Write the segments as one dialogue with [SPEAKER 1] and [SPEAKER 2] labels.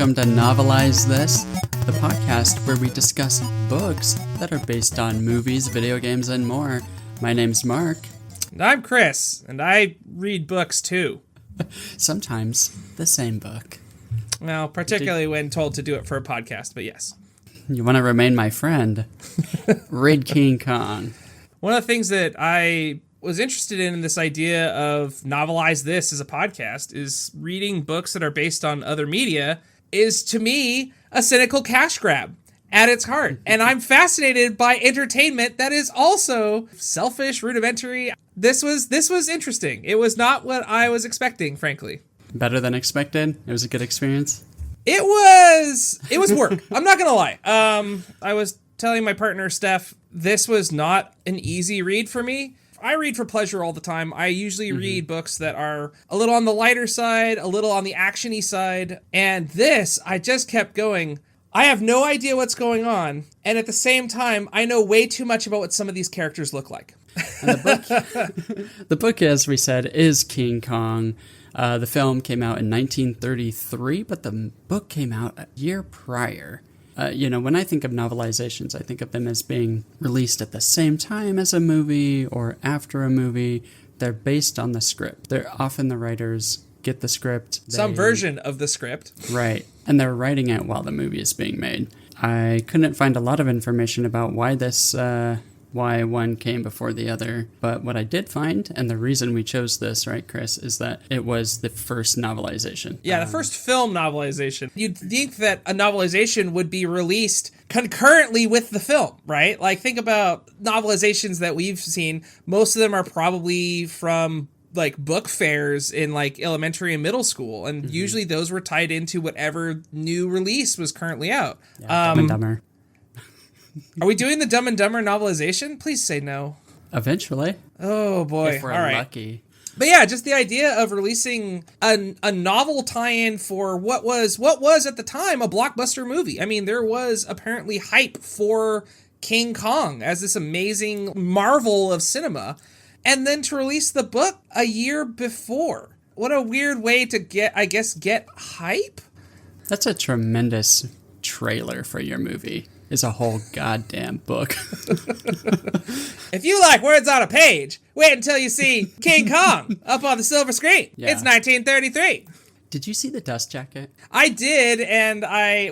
[SPEAKER 1] Welcome to Novelize This, the podcast where we discuss books that are based on movies, video games, and more. My name's Mark.
[SPEAKER 2] And I'm Chris, and I read books too.
[SPEAKER 1] Sometimes the same book.
[SPEAKER 2] Well, particularly when told to do it for a podcast, but yes.
[SPEAKER 1] You want to remain my friend? Read King Kong.
[SPEAKER 2] One of the things that I was interested in this idea of Novelize This as a podcast is reading books that are based on other media is, to me, a cynical cash grab at its heart. And I'm fascinated by entertainment that is also selfish, rudimentary. This was interesting. It was not what I was expecting, frankly.
[SPEAKER 1] Better than expected? It was a good experience?
[SPEAKER 2] It was work. I'm not going to lie. I was telling my partner, Steph, this was not an easy read for me. I read for pleasure all the time. I usually read books that are a little on the lighter side, a little on the action-y side. And this, I just kept going. I have no idea what's going on. And at the same time, I know way too much about what some of these characters look like.
[SPEAKER 1] And the book, as we said, is King Kong. The film came out in 1933, but the book came out a year prior. When I think of novelizations, I think of them as being released at the same time as a movie or after a movie. They're based on the script. They're often the writers get the script.
[SPEAKER 2] Some version of the script.
[SPEAKER 1] Right. And they're writing it while the movie is being made. I couldn't find a lot of information about why one came before the other. But what I did find, and the reason we chose this, right, Chris, is that it was the first novelization.
[SPEAKER 2] Yeah, the first film novelization. You'd think that a novelization would be released concurrently with the film, right? Like, think about novelizations that we've seen. Most of them are probably from like book fairs in like elementary and middle school. And usually those were tied into whatever new release was currently out.
[SPEAKER 1] Yeah, Dumb and Dumber.
[SPEAKER 2] Are we doing the Dumb and Dumber novelization? Please say no.
[SPEAKER 1] Eventually.
[SPEAKER 2] Oh, boy.
[SPEAKER 1] If we're
[SPEAKER 2] All right.
[SPEAKER 1] lucky.
[SPEAKER 2] But yeah, just the idea of releasing a novel tie-in for what was at the time a blockbuster movie. I mean, there was apparently hype for King Kong as this amazing marvel of cinema. And then to release the book a year before. What a weird way to get hype.
[SPEAKER 1] That's a tremendous trailer for your movie. Is a whole goddamn book.
[SPEAKER 2] If you like words on a page, wait until you see King Kong up on the silver screen.
[SPEAKER 1] Yeah.
[SPEAKER 2] It's 1933.
[SPEAKER 1] Did you see the dust jacket?
[SPEAKER 2] I did, and I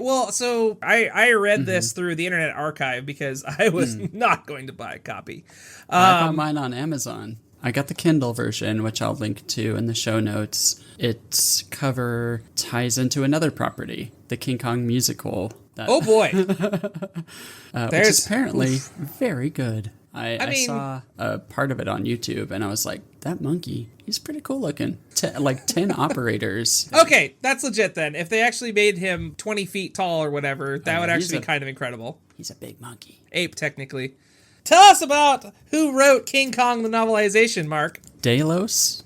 [SPEAKER 2] read this through the Internet Archive because I was not going to buy a copy.
[SPEAKER 1] I got mine on Amazon. I got the Kindle version, which I'll link to in the show notes. Its cover ties into another property, the King Kong musical.
[SPEAKER 2] Oh boy.
[SPEAKER 1] Which is apparently very good. I saw a part of it on YouTube and I was like, that monkey, he's pretty cool looking. 10 operators.
[SPEAKER 2] Okay, that's legit then. If they actually made him 20 feet tall or whatever, that would actually be kind of incredible.
[SPEAKER 1] He's a big monkey.
[SPEAKER 2] Ape, technically. Tell us about who wrote King Kong the novelization, Mark.
[SPEAKER 1] Delos?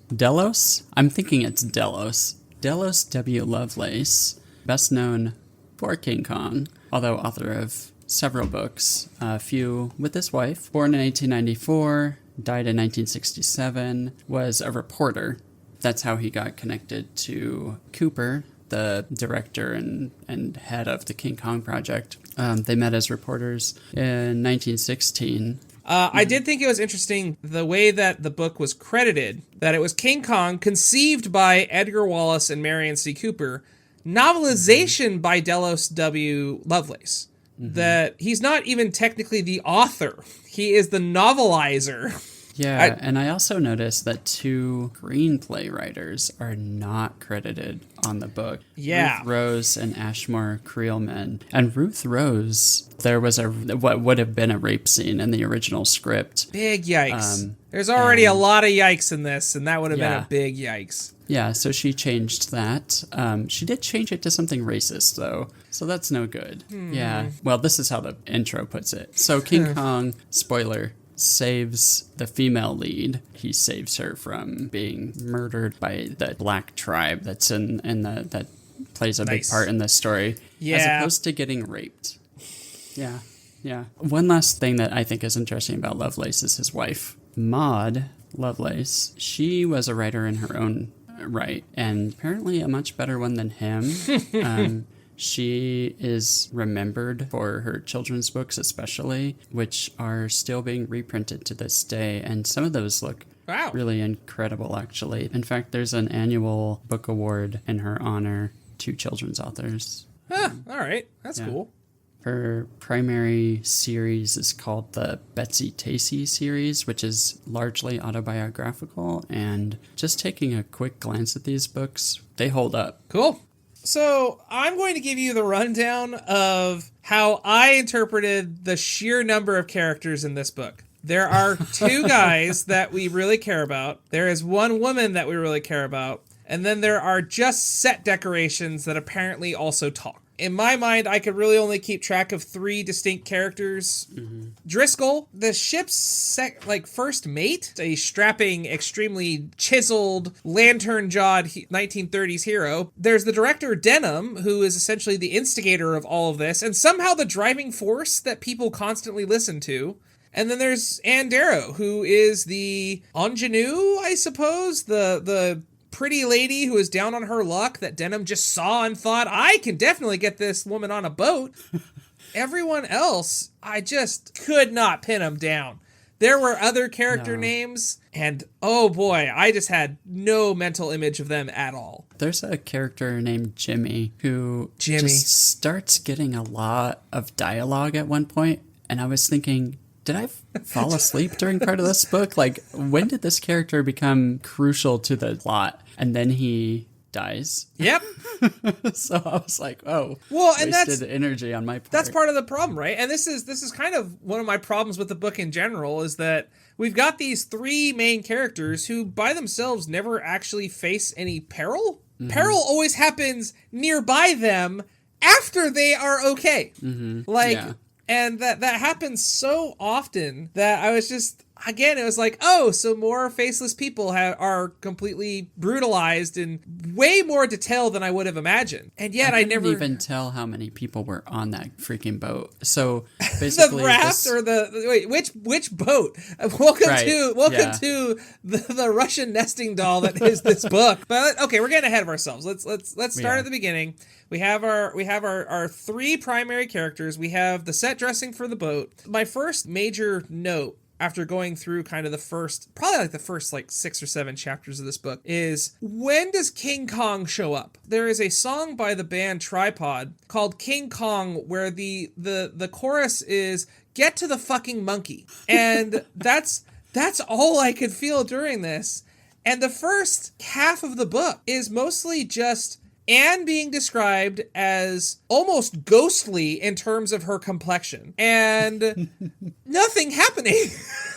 [SPEAKER 1] I'm thinking it's Delos. Delos W. Lovelace, best known for King Kong, although author of several books, a few with his wife. Born in 1894, died in 1967, was a reporter. That's how he got connected to Cooper, the director and head of the King Kong project. They met as reporters in 1916.
[SPEAKER 2] I did think it was interesting the way that the book was credited, that it was King Kong, conceived by Edgar Wallace and Marion C. Cooper, novelization by Delos W. Lovelace. That he's not even technically the author. He is the novelizer.
[SPEAKER 1] Yeah, and I also noticed that 2 screenplay writers are not credited on the book.
[SPEAKER 2] Yeah.
[SPEAKER 1] Ruth Rose and Ashmore Creelman. And Ruth Rose, there was what would have been a rape scene in the original script.
[SPEAKER 2] Big yikes. There's already a lot of yikes in this, and that would have been a big yikes.
[SPEAKER 1] Yeah, so she changed that. She did change it to something racist, though, so that's no good. Yeah, well, this is how the intro puts it. So King Kong, spoiler, saves the female lead. He saves her from being murdered by the black tribe that plays a big part in this story, as opposed to getting raped. Yeah. One last thing that I think is interesting about Lovelace is his wife, Maud Lovelace. She was a writer in her own right, and apparently a much better one than him. She is remembered for her children's books especially, which are still being reprinted to this day, and some of those look really incredible, actually. In fact, there's an annual book award in her honor to children's authors.
[SPEAKER 2] All right. That's cool.
[SPEAKER 1] Her primary series is called the Betsy Tacy series, which is largely autobiographical, and just taking a quick glance at these books, they hold up.
[SPEAKER 2] Cool. So I'm going to give you the rundown of how I interpreted the sheer number of characters in this book. There are 2 guys that we really care about. There is 1 woman that we really care about. And then there are just set decorations that apparently also talk. In my mind, I could really only keep track of 3 distinct characters. Mm-hmm. Driscoll, the ship's first mate, a strapping, extremely chiseled, lantern-jawed 1930s hero. There's the director, Denham, who is essentially the instigator of all of this, and somehow the driving force that people constantly listen to. And then there's Anne Darrow, who is the ingenue, I suppose, the pretty lady who is down on her luck that Denham just saw and thought, I can definitely get this woman on a boat. Everyone else, I just could not pin them down. There were other character names, and oh boy, I just had no mental image of them at all.
[SPEAKER 1] There's a character named Jimmy who just starts getting a lot of dialogue at one point, and I was thinking, did I fall asleep during part of this book? Like, when did this character become crucial to the plot? And then he dies.
[SPEAKER 2] Yep.
[SPEAKER 1] So I was like, oh,
[SPEAKER 2] well, and
[SPEAKER 1] wasted energy on my part.
[SPEAKER 2] That's part of the problem, right? And this is kind of one of my problems with the book in general, is that we've got these 3 main characters who by themselves never actually face any peril. Mm-hmm. Peril always happens nearby them after they are okay. Mm-hmm. And that happens so often that I was just, again, it was like, oh, so more faceless people are completely brutalized in way more detail than I would have imagined. And yet I never
[SPEAKER 1] even tell how many people were on that freaking boat. So basically,
[SPEAKER 2] the raft or which boat? Welcome to the Russian nesting doll that is this book. But okay, we're getting ahead of ourselves. Let's start at the beginning. We have our 3 primary characters. We have the set dressing for the boat. My first major note after going through kind of the first 6 or 7 chapters of this book is, when does King Kong show up? There is a song by the band Tripod called King Kong where the chorus is, get to the fucking monkey. And that's all I could feel during this. And the first half of the book is mostly just Anne being described as almost ghostly in terms of her complexion, and nothing happening.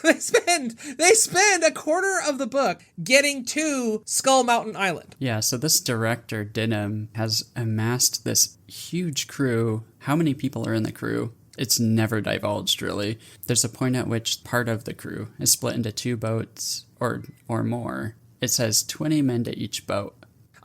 [SPEAKER 2] They spend a quarter of the book getting to Skull Mountain Island.
[SPEAKER 1] Yeah, so this director, Denham, has amassed this huge crew. How many people are in the crew? It's never divulged, really. There's a point at which part of the crew is split into 2 boats or more. It says 20 men to each boat.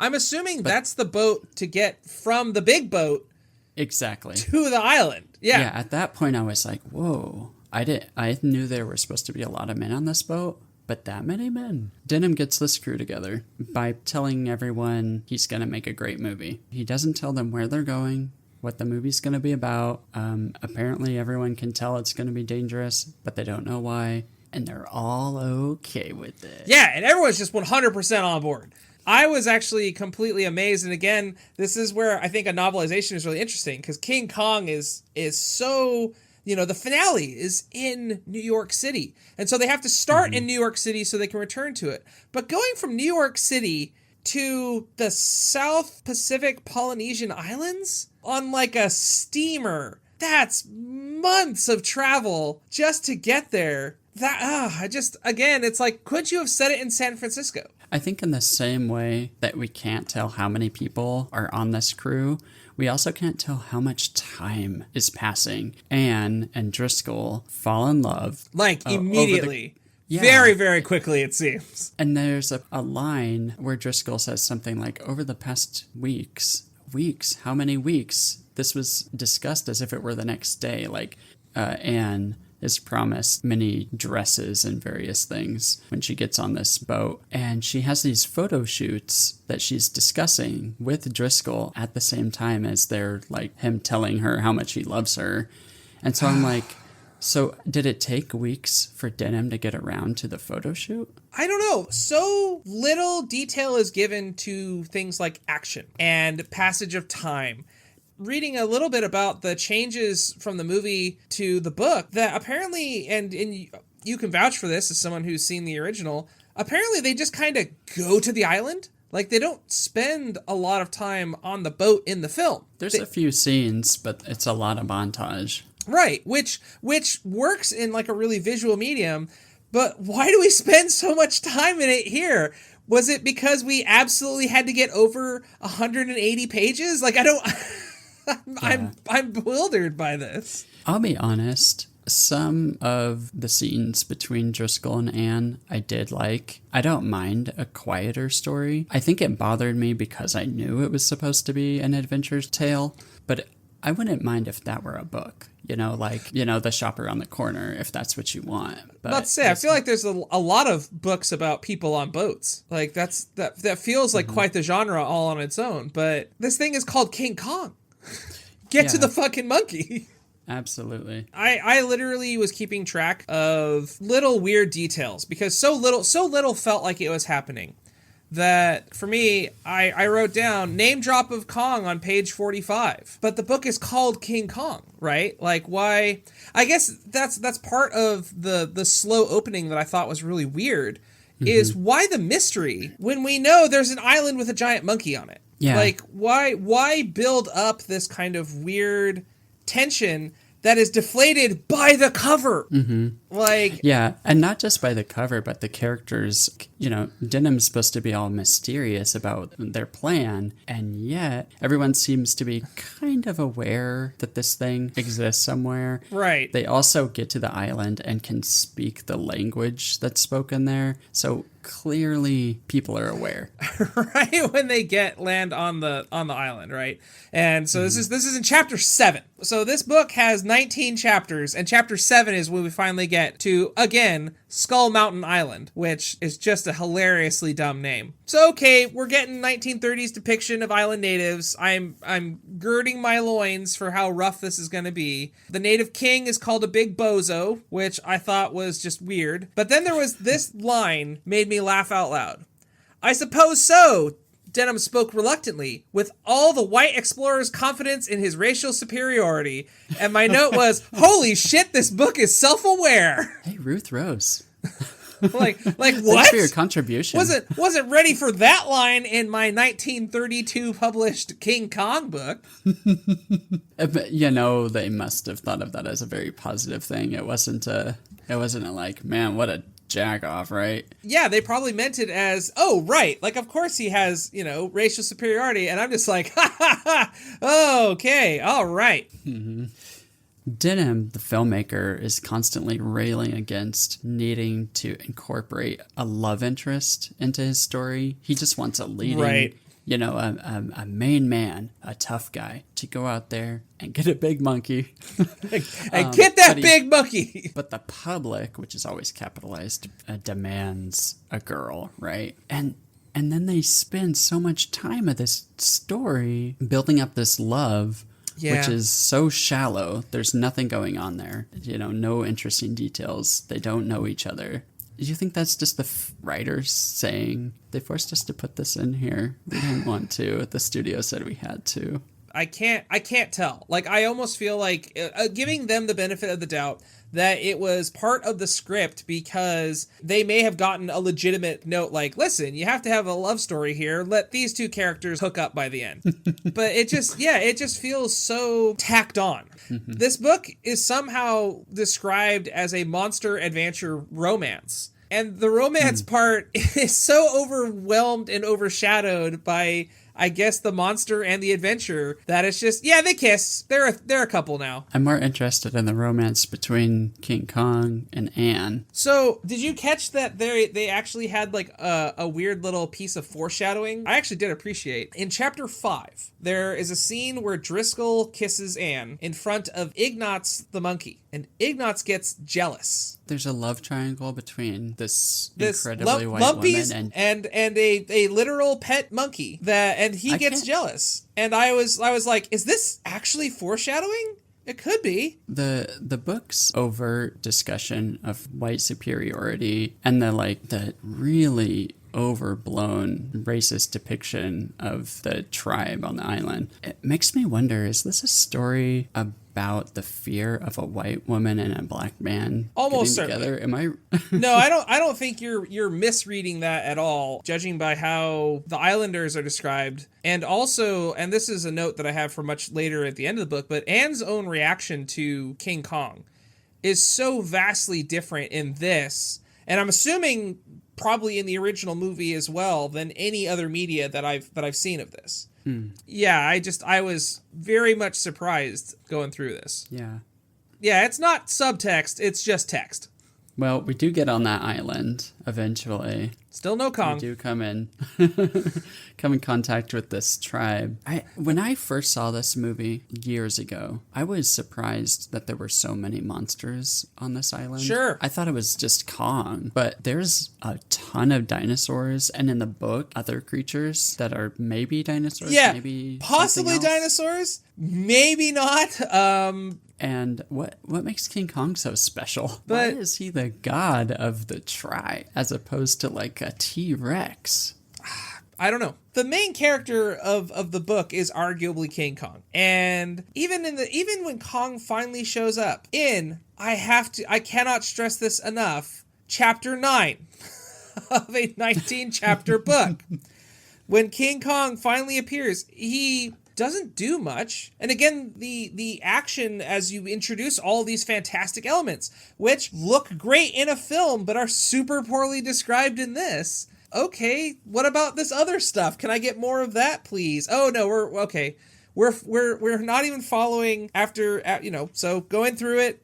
[SPEAKER 2] I'm assuming that's the boat to get from the big boat
[SPEAKER 1] exactly
[SPEAKER 2] to the island. Yeah,
[SPEAKER 1] at that point I was like, whoa. I knew there were supposed to be a lot of men on this boat, but that many men. Denham gets this crew together by telling everyone he's going to make a great movie. He doesn't tell them where they're going, what the movie's going to be about. Apparently everyone can tell it's going to be dangerous, but they don't know why, and they're all okay with it.
[SPEAKER 2] Yeah, and everyone's just 100% on board. I was actually completely amazed, and again, this is where I think a novelization is really interesting, because King Kong is so, the finale is in New York City, and so they have to start in New York City so they can return to it. But going from New York City to the South Pacific Polynesian Islands on like a steamer, that's months of travel just to get there. It's like, couldn't you have said it in San Francisco?
[SPEAKER 1] I think in the same way that we can't tell how many people are on this crew, we also can't tell how much time is passing. Anne and Driscoll fall in love.
[SPEAKER 2] Like immediately. Very, very quickly, it seems.
[SPEAKER 1] And there's a line where Driscoll says something like, over the past weeks, how many weeks? This was discussed as if it were the next day. Like, Anne is promised many dresses and various things when she gets on this boat. And she has these photo shoots that she's discussing with Driscoll at the same time as they're like him telling her how much he loves her. And so I'm like, so did it take weeks for Denham to get around to the photo shoot?
[SPEAKER 2] I don't know. So little detail is given to things like action and passage of time. Reading a little bit about the changes from the movie to the book, that apparently, and you can vouch for this as someone who's seen the original, apparently they just kind of go to the island. Like, they don't spend a lot of time on the boat in the film.
[SPEAKER 1] There's a few scenes, but it's a lot of montage.
[SPEAKER 2] Right, which works in like a really visual medium, but why do we spend so much time in it here? Was it because we absolutely had to get over 180 pages? Like, I don't... I'm bewildered by this.
[SPEAKER 1] I'll be honest. Some of the scenes between Driscoll and Anne I did like. I don't mind a quieter story. I think it bothered me because I knew it was supposed to be an adventure tale, but I wouldn't mind if that were a book. You know, like, you know, The Shop Around the Corner, if that's what you want. But
[SPEAKER 2] let's say, I feel like there's a lot of books about people on boats. Like, that feels like quite the genre all on its own. But this thing is called King Kong. Get to the fucking monkey.
[SPEAKER 1] Absolutely.
[SPEAKER 2] I literally was keeping track of little weird details because so little felt like it was happening that for me, I wrote down name drop of Kong on page 45, but the book is called King Kong, right? Like, why? I guess that's part of the slow opening that I thought was really weird is why the mystery when we know there's an island with a giant monkey on it? Yeah. Like, why build up this kind of weird tension that is deflated by the cover? Like,
[SPEAKER 1] yeah, and not just by the cover, but the characters. You know, Denham's supposed to be all mysterious about their plan, and yet everyone seems to be kind of aware that this thing exists somewhere.
[SPEAKER 2] Right.
[SPEAKER 1] They also get to the island and can speak the language that's spoken there, so clearly people are aware.
[SPEAKER 2] Right, when they land on the island, right? And so this is in chapter 7. So this book has 19 chapters, and chapter 7 is when we finally get to, again, Skull Mountain Island, which is just a hilariously dumb name. So okay, we're getting 1930s depiction of island natives. I'm girding my loins for how rough this is going to be. The native king is called a big bozo, which I thought was just weird. But then there was this line made me laugh out loud. I suppose so. Denham spoke reluctantly, with all the white explorer's confidence in his racial superiority. And my note was, holy shit, this book is self-aware.
[SPEAKER 1] Hey, Ruth Rose.
[SPEAKER 2] like what?
[SPEAKER 1] Thanks for your contribution.
[SPEAKER 2] Wasn't ready for that line in my 1932 published King Kong book.
[SPEAKER 1] But, you know, they must have thought of that as a very positive thing. It wasn't like, man, what a jack off, right?
[SPEAKER 2] Yeah, they probably meant it as, oh, right. Like, of course he has, you know, racial superiority. And I'm just like, ha ha ha. Okay, all right.
[SPEAKER 1] Denham, the filmmaker, is constantly railing against needing to incorporate a love interest into his story. He just wants a leading, you know, a main man, a tough guy, to go out there and get a big monkey.
[SPEAKER 2] And get that big monkey!
[SPEAKER 1] But the public, which is always capitalized, demands a girl, right? And then they spend so much time of this story building up this love, which is so shallow. There's nothing going on there. You know, no interesting details. They don't know each other. Do you think that's just the writers saying, they forced us to put this in here? We didn't want to. The studio said we had to.
[SPEAKER 2] I can't tell. Like, I almost feel like giving them the benefit of the doubt that it was part of the script because they may have gotten a legitimate note like, listen, you have to have a love story here. Let these two characters hook up by the end. But it just feels so tacked on. This book is somehow described as a monster adventure romance. And the romance part is so overwhelmed and overshadowed by I guess the monster and the adventure that it's just, yeah, they kiss. They're a couple now.
[SPEAKER 1] I'm more interested in the romance between King Kong and Anne.
[SPEAKER 2] So, did you catch that they actually had like a weird little piece of foreshadowing? I actually did appreciate. In chapter 5, there is a scene where Driscoll kisses Anne in front of Ignatz the monkey, and Ignatz gets jealous.
[SPEAKER 1] There's a love triangle between this incredibly white woman
[SPEAKER 2] and a literal pet monkey and he gets jealous. And I was like, is this actually foreshadowing? It could be.
[SPEAKER 1] The book's overt discussion of white superiority and the really overblown racist depiction of the tribe on the island. It makes me wonder, is this a story about the fear of a white woman and a black man
[SPEAKER 2] almost
[SPEAKER 1] getting together? Am I
[SPEAKER 2] No, I don't think you're misreading that at all, judging by how the islanders are described. And also, and this is a note that I have for much later at the end of the book, but Anne's own reaction to King Kong is so vastly different in this, and I'm assuming probably in the original movie as well, than any other media that I've seen of this. Yeah, I was very much surprised going through this. Yeah, it's not subtext, it's just text.
[SPEAKER 1] Well, we do get on that island eventually.
[SPEAKER 2] Still no Kong.
[SPEAKER 1] We do come in contact with this tribe. When I first saw this movie years ago, I was surprised that there were so many monsters on this island.
[SPEAKER 2] Sure.
[SPEAKER 1] I thought it was just Kong, but there's a ton of dinosaurs, and in the book, other creatures that are maybe dinosaurs, maybe
[SPEAKER 2] possibly dinosaurs, maybe not.
[SPEAKER 1] And what makes King Kong so special? Why is he the god of the tribe as opposed to like a T-Rex?
[SPEAKER 2] I don't know. The main character of the book is arguably King Kong. And even when Kong finally shows up I cannot stress this enough, chapter 9 of a 19 chapter book. When King Kong finally appears, he doesn't do much. And again, the action as you introduce all these fantastic elements, which look great in a film but are super poorly described in this. Okay, what about this other stuff? Can I get more of that, please? Oh no, we're okay. We're not even following after, so going through it.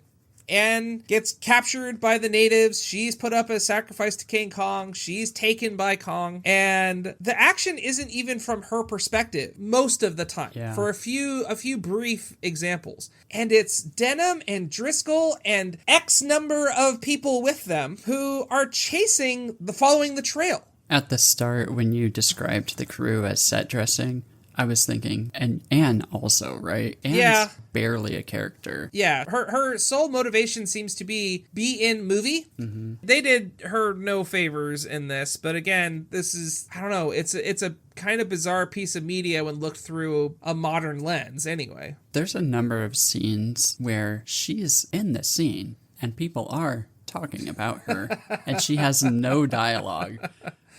[SPEAKER 2] Anne gets captured by the natives. She's put up as sacrifice to King Kong. She's taken by Kong. And the action isn't even from her perspective most of the time.
[SPEAKER 1] Yeah.
[SPEAKER 2] For a few brief examples. And it's Denham and Driscoll and X number of people with them who are following the trail.
[SPEAKER 1] At the start, when you described the crew as set dressing, I was thinking, and Anne also, right? Anne's barely a character.
[SPEAKER 2] Yeah, her sole motivation seems to be in movie. Mm-hmm. They did her no favors in this, but again, this is, I don't know, it's a kind of bizarre piece of media when looked through a modern lens anyway.
[SPEAKER 1] There's a number of scenes where she's in the scene, and people are talking about her, and she has no dialogue.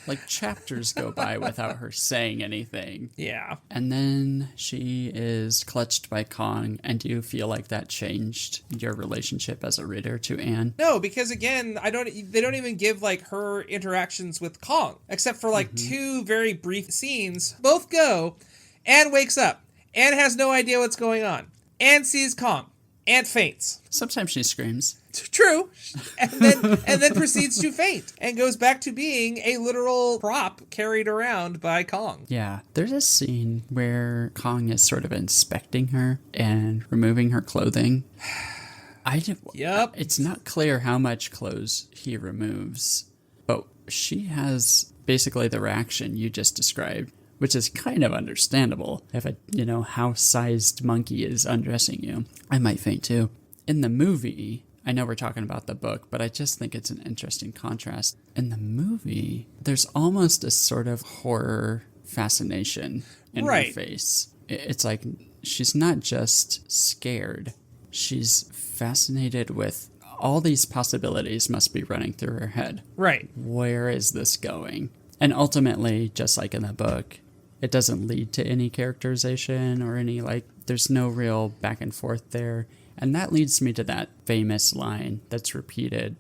[SPEAKER 1] Like, chapters go by without her saying anything.
[SPEAKER 2] Yeah.
[SPEAKER 1] And then she is clutched by Kong, and do you feel like that changed your relationship as a reader to Anne?
[SPEAKER 2] No, because again, they don't even give like her interactions with Kong, except for like two very brief scenes. Both go. Anne wakes up. Anne has no idea what's going on. Anne sees Kong. Anne faints.
[SPEAKER 1] Sometimes she screams.
[SPEAKER 2] True. And then proceeds to faint and goes back to being a literal prop carried around by Kong.
[SPEAKER 1] Yeah. There's a scene where Kong is sort of inspecting her and removing her clothing.
[SPEAKER 2] Yep.
[SPEAKER 1] It's not clear how much clothes he removes, but she has basically the reaction you just described, which is kind of understandable. If a, house-sized monkey is undressing you, I might faint too. In the movie, I know we're talking about the book, but I just think it's an interesting contrast. In the movie, there's almost a sort of horror fascination in her face. It's like she's not just scared. She's fascinated with all these possibilities must be running through her head.
[SPEAKER 2] Right.
[SPEAKER 1] Where is this going? And ultimately, just like in the book, it doesn't lead to any characterization or any, there's no real back and forth there. And that leads me to that famous line that's repeated.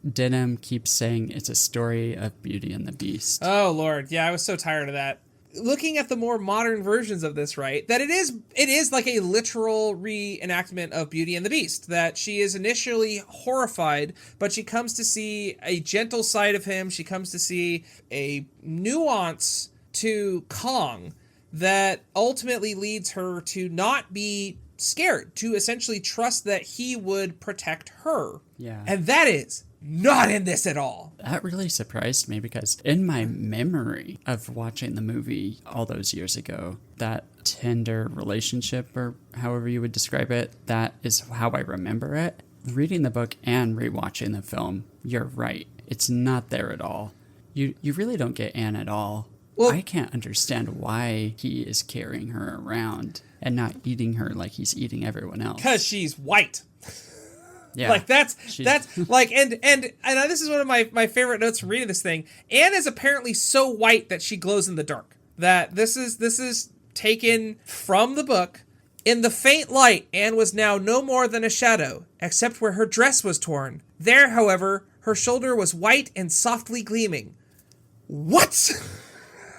[SPEAKER 1] Denham keeps saying it's a story of Beauty and the Beast.
[SPEAKER 2] Oh, Lord. Yeah, I was so tired of that. looking at the more modern versions of this, right, that it is like a literal reenactment of Beauty and the Beast, that she is initially horrified, but she comes to see a gentle side of him. She comes to see a nuance to Kong that ultimately leads her to not be scared, to essentially trust that he would protect her.
[SPEAKER 1] Yeah.
[SPEAKER 2] And that is not in this at all.
[SPEAKER 1] That really surprised me because in my memory of watching the movie all those years ago, that tender relationship, or however you would describe it, that is how I remember it. Reading the book and rewatching the film, you're right. It's not there at all. You really don't get Anne at all. Well, I can't understand why he is carrying her around and not eating her like he's eating everyone else.
[SPEAKER 2] Because she's white.
[SPEAKER 1] Yeah.
[SPEAKER 2] Like that's like, and this is one of my favorite notes from reading this thing. Anne is apparently so white that she glows in the dark. That this is taken from the book. In the faint light, Anne was now no more than a shadow, except where her dress was torn. There, however, her shoulder was white and softly gleaming. What?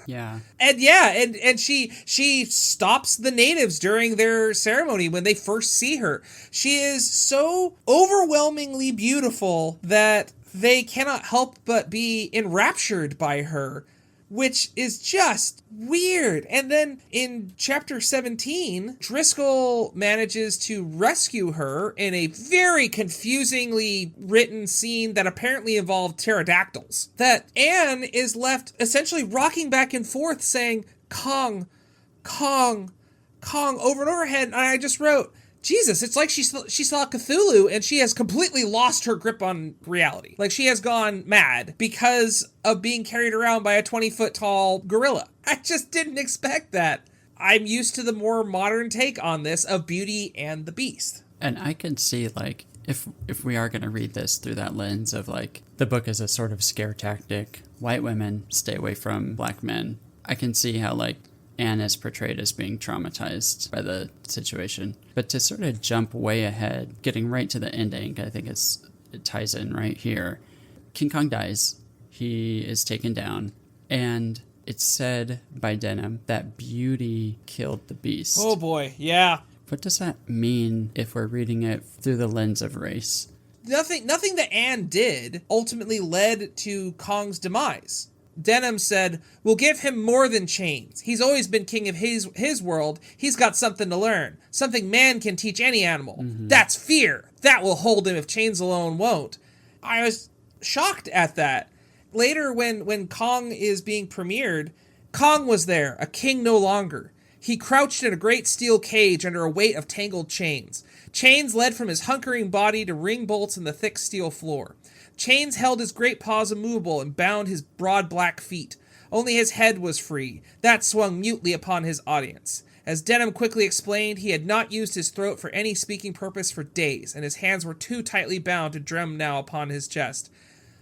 [SPEAKER 1] Yeah.
[SPEAKER 2] And she stops the natives during their ceremony when they first see her. She is so overwhelmingly beautiful that they cannot help but be enraptured by her, which is just weird. And then in chapter 17, Driscoll manages to rescue her in a very confusingly written scene that apparently involved pterodactyls. That Anne is left essentially rocking back and forth saying, Kong, Kong, Kong, over and over again. And I just wrote, Jesus, it's like she saw Cthulhu and she has completely lost her grip on reality. Like she has gone mad because of being carried around by a 20-foot tall gorilla. I just didn't expect that. I'm used to the more modern take on this of Beauty and the Beast.
[SPEAKER 1] And I can see, like, if we are going to read this through that lens of, like, the book is a sort of scare tactic, white women stay away from black men, I can see how, like, Anne is portrayed as being traumatized by the situation. But to sort of jump way ahead, getting right to the ending, I think it ties in right here. King Kong dies. He is taken down. And it's said by Denham that Beauty killed the beast.
[SPEAKER 2] Oh boy, yeah.
[SPEAKER 1] What does that mean if we're reading it through the lens of race?
[SPEAKER 2] Nothing that Anne did ultimately led to Kong's demise. Denham said, "We'll give him more than chains. He's always been king of his world. He's got something to learn. Something man can teach any animal. Mm-hmm. That's fear. That will hold him if chains alone won't." I was shocked at that. Later, when Kong is being premiered, Kong was there, a king no longer. He crouched in a great steel cage under a weight of tangled chains. Chains led from his hunkering body to ring bolts in the thick steel floor. Chains held his great paws immovable and bound his broad black feet. Only his head was free. That swung mutely upon his audience. As Denham quickly explained, he had not used his throat for any speaking purpose for days, and his hands were too tightly bound to drum now upon his chest.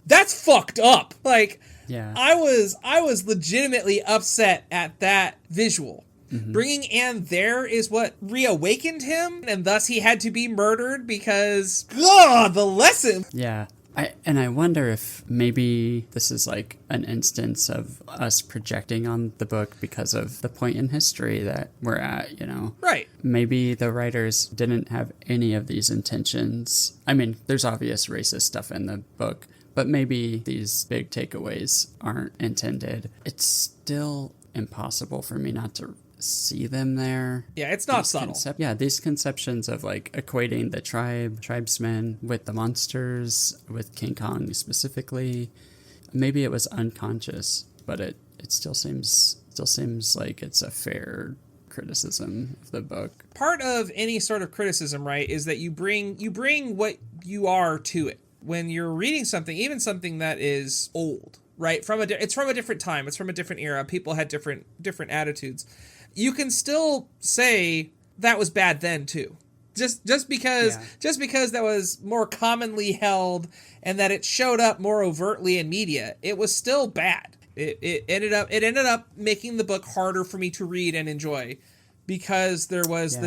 [SPEAKER 2] That's fucked up. Like, yeah. I was legitimately upset at that visual. Mm-hmm. Bringing Anne there is what reawakened him, and thus he had to be murdered because, the lesson.
[SPEAKER 1] Yeah. I wonder if maybe this is like an instance of us projecting on the book because of the point in history that we're at, you know?
[SPEAKER 2] Right.
[SPEAKER 1] Maybe the writers didn't have any of these intentions. I mean, there's obvious racist stuff in the book, but maybe these big takeaways aren't intended. It's still impossible for me not to see them there.
[SPEAKER 2] Yeah, it's not subtle.
[SPEAKER 1] These conceptions of like equating the tribesmen with the monsters, with King Kong specifically. Maybe it was unconscious, but it still seems like it's a fair criticism of the book. Part
[SPEAKER 2] of any sort of criticism, right, is that you bring what you are to it. When you're reading something, even something that is old, right? It's from a different time. It's from a different era. People had different attitudes. You can still say that was bad then too. Just because that was more commonly held and that it showed up more overtly in media, it was still bad. It ended up making the book harder for me to read and enjoy because there was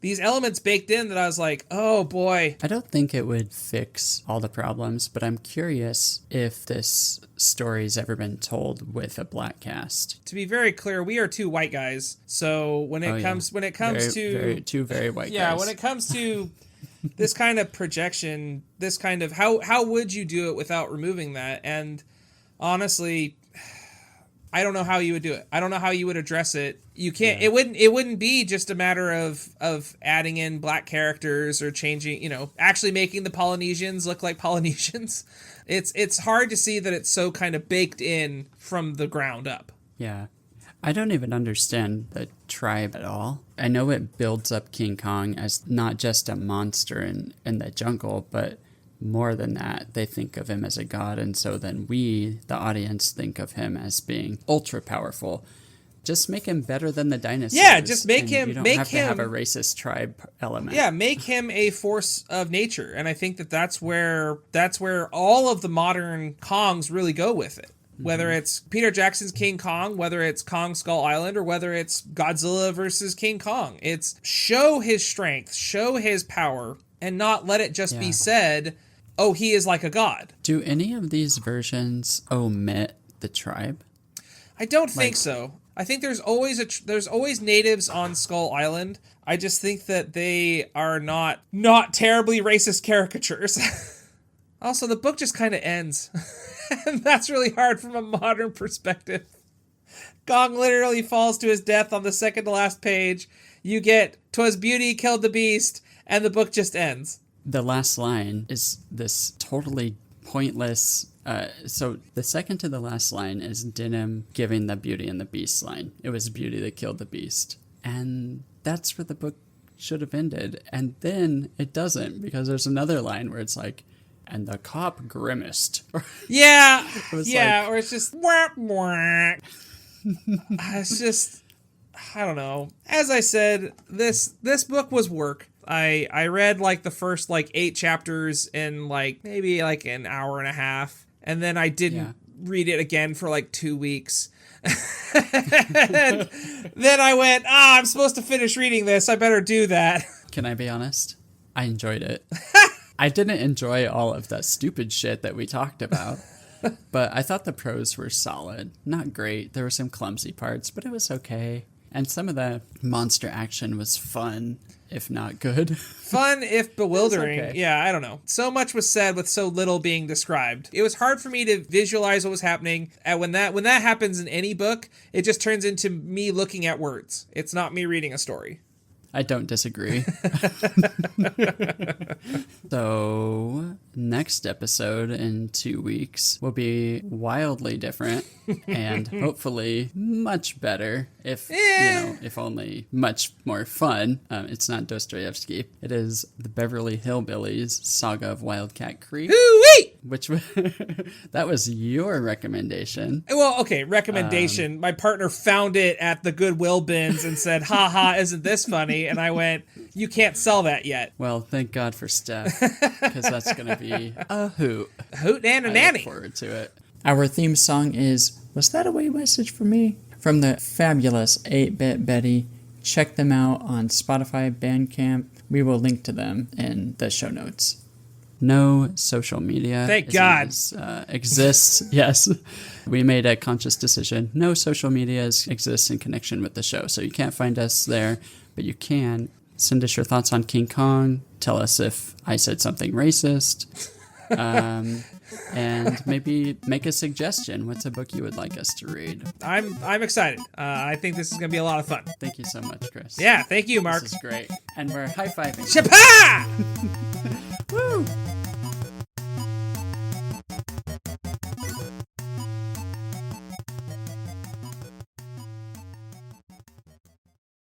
[SPEAKER 2] these elements baked in that I was like, oh boy.
[SPEAKER 1] I don't think it would fix all the problems, but I'm curious if this story's ever been told with a black cast.
[SPEAKER 2] To be very clear, we are two white guys. So when it comes to
[SPEAKER 1] two very white guys.
[SPEAKER 2] Yeah, when it comes to this kind of projection, this kind of how would you do it without removing that? And honestly, I don't know how you would do it. I don't know how you would address it. You can't. Yeah. It wouldn't be just a matter of adding in black characters or changing. Actually making the Polynesians look like Polynesians. It's hard to see that it's so kind of baked in from the ground up.
[SPEAKER 1] Yeah, I don't even understand the tribe at all. I know it builds up King Kong as not just a monster in the jungle, but more than that, they think of him as a god, and so then we, the audience, think of him as being ultra powerful. Just make him better than the dinosaurs.
[SPEAKER 2] Yeah, just make him.
[SPEAKER 1] You don't
[SPEAKER 2] make
[SPEAKER 1] have
[SPEAKER 2] him,
[SPEAKER 1] to have a racist tribe element.
[SPEAKER 2] Yeah, make him a force of nature, and I think that's where all of the modern Kongs really go with it. Whether it's Peter Jackson's King Kong, whether it's Kong Skull Island, or whether it's Godzilla versus King Kong, it's show his strength, show his power, and not let it just be said, oh, he is like a god.
[SPEAKER 1] Do any of these versions omit the tribe?
[SPEAKER 2] I don't think so. I think there's always natives on Skull Island. I just think that they are not terribly racist caricatures. Also, the book just kind of ends. And that's really hard from a modern perspective. Kong literally falls to his death on the second to last page. You get, "'Twas beauty killed the beast," and the book just ends.
[SPEAKER 1] The last line is this totally pointless. So the second to the last line is Denham giving the Beauty and the Beast line. It was beauty that killed the beast. And that's where the book should have ended. And then it doesn't, because there's another line where it's like, and the cop grimaced.
[SPEAKER 2] Yeah. Or it's just, wah, wah. It's just, I don't know. As I said, this book was work. I read the first 8 chapters in maybe an hour and a half, and then I didn't read it again for 2 weeks. And then I went, I'm supposed to finish reading this. I better do that.
[SPEAKER 1] Can I be honest? I enjoyed it. I didn't enjoy all of that stupid shit that we talked about, but I thought the prose were solid. Not great. There were some clumsy parts, but it was okay. And some of the monster action was fun, if not good.
[SPEAKER 2] Fun, if bewildering.
[SPEAKER 1] Okay.
[SPEAKER 2] Yeah, I don't know. So much was said with so little being described. It was hard for me to visualize what was happening. And when that happens in any book, it just turns into me looking at words. It's not me reading a story.
[SPEAKER 1] I don't disagree. So, next episode in 2 weeks will be wildly different and hopefully much better, if only much more fun. It's not Dostoevsky. It is the Beverly Hillbillies Saga of Wildcat Creek.
[SPEAKER 2] Ooh-wee!
[SPEAKER 1] Which that was your recommendation.
[SPEAKER 2] Well, okay, recommendation. My partner found it at the Goodwill bins and said, "Ha, isn't this funny?" And I went, "You can't sell that yet."
[SPEAKER 1] Well, thank God for Steph, because that's going to be a hoot.
[SPEAKER 2] A hoot and a
[SPEAKER 1] I
[SPEAKER 2] nanny.
[SPEAKER 1] look forward to it. Our theme song is "Was That a Way Message for Me?" from the fabulous 8-Bit Betty. Check them out on Spotify, Bandcamp. We will link to them in the show notes. No social media.
[SPEAKER 2] Thank God.
[SPEAKER 1] Exists. Yes. We made a conscious decision. No social media exists in connection with the show. So you can't find us there, but you can send us your thoughts on King Kong. Tell us if I said something racist. And maybe make a suggestion. What's a book you would like us to read?
[SPEAKER 2] I'm excited. I think this is going to be a lot of fun.
[SPEAKER 1] Thank you so much, Chris.
[SPEAKER 2] Yeah, thank you, Mark.
[SPEAKER 1] This is great. And we're high-fiving.
[SPEAKER 2] Shapa!